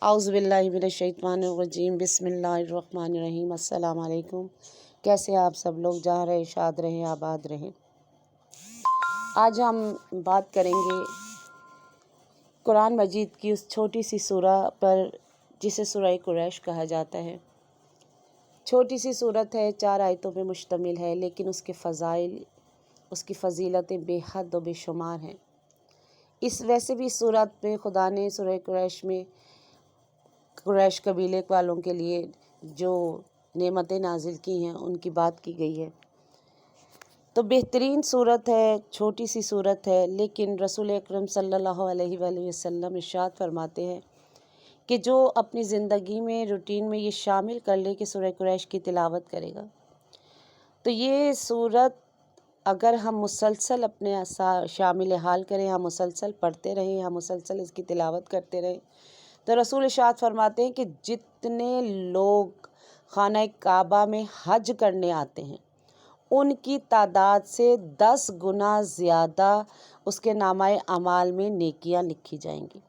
औज़ुबिल्लाहिमिनश्शैतानिर्रजीम बिस्मिल्लाहिर्रहमानिर्रहीम। अस्सलाम वालेकुम। कैसे आप सब लोग? जहाँ रहे शाद रहें, आबाद रहें। आज हम बात करेंगे कुरान मजीद की उस छोटी सी सूरह पर जिसे सूरह कुरैश कहा जाता है। छोटी सी सूरत है, 4 आयतों पर मुश्तमिल है, लेकिन उसके फ़ज़ाइल, उसकी फ़जीलतें बेहद व बेशुमार हैं। इस वैसे भी सूरत में खुदा ने सूरह कुरैश में कुरैश कबीले वालों के लिए जो नेमतें नाजिल की हैं उनकी बात की गई है। तो बेहतरीन सूरत है, छोटी सी सूरत है, लेकिन रसूल अकरम सल्लल्लाहु अलैहि वसल्लम इरशाद फरमाते हैं कि जो अपनी ज़िंदगी में रूटीन में ये शामिल कर ले कि सूरह कुरैश की तिलावत करेगा, तो ये सूरत अगर हम मुसलसल अपने शामिल हाल करें, हम मुसलसल पढ़ते रहें, हम मुसलसल इसकी तिलावत करते रहें, तो रसूल इरशाद फरमाते हैं कि जितने लोग खाना काबा में हज करने आते हैं उनकी तादाद से 10 गुना ज़्यादा उसके नामाए अमाल में नेकियां लिखी जाएंगी।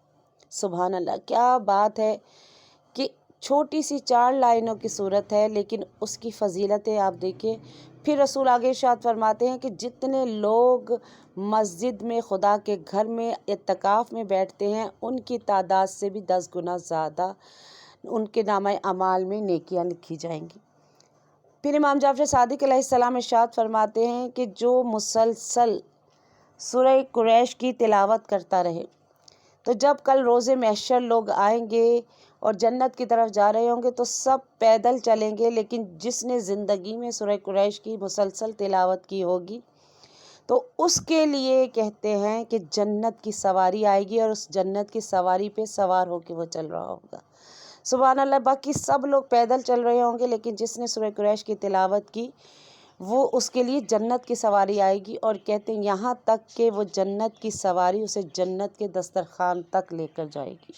सुभान अल्लाह, क्या बात है कि छोटी सी 4 लाइनों की सूरत है, लेकिन उसकी फ़जीलतें आप देखिए। फिर रसूल आगे इरशाद फरमाते हैं कि जितने लोग मस्जिद में, खुदा के घर में इत्तिकाफ़ में बैठते हैं उनकी तादाद से भी 10 गुना ज़्यादा उनके नामाए अमाल में नेकियां लिखी जाएंगी। फिर इमाम जाफ़र सादिक अलैहिस्सलाम इरशाद फरमाते हैं कि जो मुसलसल सूरह कुरैश की तिलावत करता रहे, तो जब कल रोज़े महशर लोग आएंगे और जन्नत की तरफ जा रहे होंगे तो सब पैदल चलेंगे, लेकिन जिसने ज़िंदगी में सूरह कुरैश की मुसलसल तिलावत की होगी तो उसके लिए कहते हैं कि जन्नत की सवारी आएगी और उस जन्नत की सवारी पे सवार होकर वो चल रहा होगा। सुभान अल्लाह, बाकी सब लोग पैदल चल रहे होंगे, लेकिन जिसने सूरह कुरैश की तिलावत की वो उसके लिए जन्नत की सवारी आएगी। और कहते हैं यहाँ तक कि वो जन्नत की सवारी उसे जन्नत के दस्तरखान तक लेकर जाएगी।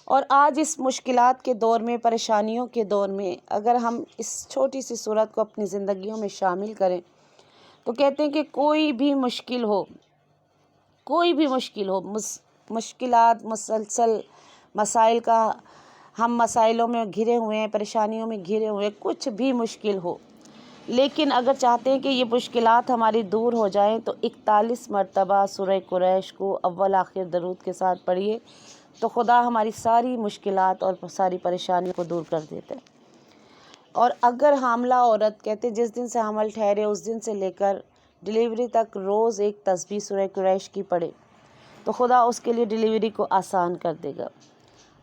और आज इस मुश्किलात के दौर में, परेशानियों के दौर में, अगर हम इस छोटी सी सूरत को अपनी ज़िंदगियों में शामिल करें तो कहते हैं कि कोई भी मुश्किल हो, मुश्किलात, मुसलसल मसाइल का, हम मसाइलों में घिरे हुए हैं, परेशानियों में घिरे हुए हैं, कुछ भी मुश्किल हो, लेकिन अगर चाहते हैं कि ये मुश्किलात हमारी दूर हो जाएं तो 41 मरतबा सूरह कुरैश को अव्वल आखिर दरूद के साथ पढ़िए, तो खुदा हमारी सारी मुश्किलात और सारी परेशानियों को दूर कर देता है। और अगर हामला औरत, कहते जिस दिन से हमल ठहरे उस दिन से लेकर डिलीवरी तक रोज़ एक तस्बीह सूरह कुरैश की पढ़े तो खुदा उसके लिए डिलीवरी को आसान कर देगा।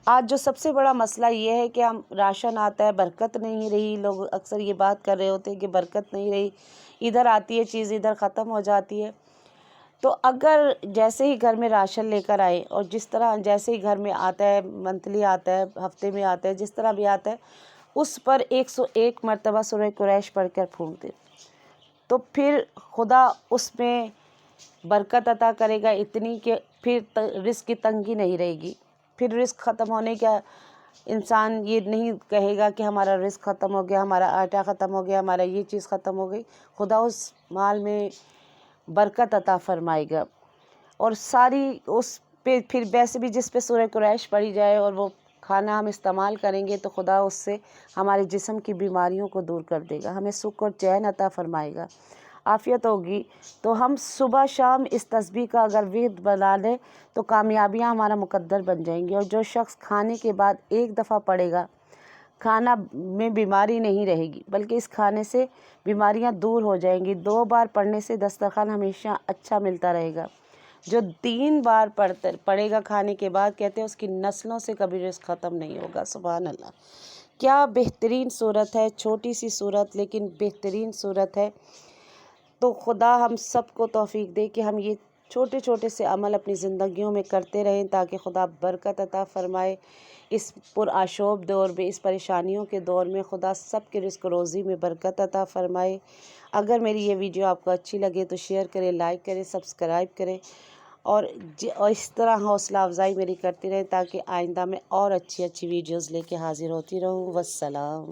आज जो सबसे बड़ा मसला ये है कि हम राशन आता है, बरकत नहीं रही। लोग अक्सर ये बात कर रहे होते हैं कि बरकत नहीं रही, इधर आती है चीज़ इधर ख़त्म हो जाती है। तो अगर जैसे ही घर में राशन लेकर आए और जिस तरह जैसे ही घर में आता है, मंथली आता है, हफ्ते में आता है, जिस तरह भी आता है, उस पर 101 मरतबा सूरह कुरैश पढ़कर फूंक दे, तो फिर खुदा उसमें बरकत अता करेगा इतनी कि फिर रिस्क की तंगी नहीं रहेगी। फिर रिस्क ख़त्म होने का इंसान ये नहीं कहेगा कि हमारा रिस्क ख़त्म हो गया, हमारा आटा ख़त्म हो गया, हमारा ये चीज़ ख़त्म हो गई। खुदा उस माल में बरकत अता फरमाएगा। और सारी उस पे फिर वैसे भी जिस पे सूरह कुरैश पढ़ी जाए और वो खाना हम इस्तेमाल करेंगे तो खुदा उससे हमारे जिस्म की बीमारियों को दूर कर देगा, हमें सुख और चैन अता फरमाएगा, आफ़ियत होगी। तो हम सुबह शाम इस तस्बीह का अगर विर्द बना लें तो कामयाबियाँ हमारा मुकद्दर बन जाएंगी। और जो शख्स खाने के बाद एक दफ़ा पढ़ेगा, खाना में बीमारी नहीं रहेगी, बल्कि इस खाने से बीमारियां दूर हो जाएंगी। 2 बार पढ़ने से दस्तरखान हमेशा अच्छा मिलता रहेगा। जो 3 बार पढ़ेगा खाने के बाद, कहते हैं उसकी नस्लों से कभी रिस्क ख़त्म नहीं होगा। सुभान अल्लाह, क्या बेहतरीन सूरत है, छोटी सी सूरत लेकिन बेहतरीन सूरत है। तो खुदा हम सबको तौफीक दे कि हम ये छोटे छोटे से अमल अपनी ज़िंदगियों में करते रहें, ताकि खुदा बरकत अता फ़रमाए। इस पुरआशोब दौर में, इस परेशानियों के दौर में खुदा सब के रिज़्क़ रोज़ी में बरकत अता फ़रमाए। अगर मेरी ये वीडियो आपको अच्छी लगे तो शेयर करें, लाइक करें, सब्सक्राइब करें और इस तरह हौसला अफजाई मेरी करती रहें, ताकि आइंदा में और अच्छी अच्छी वीडियोज़ लेके हाज़िर होती रहूँ। वस्सलाम।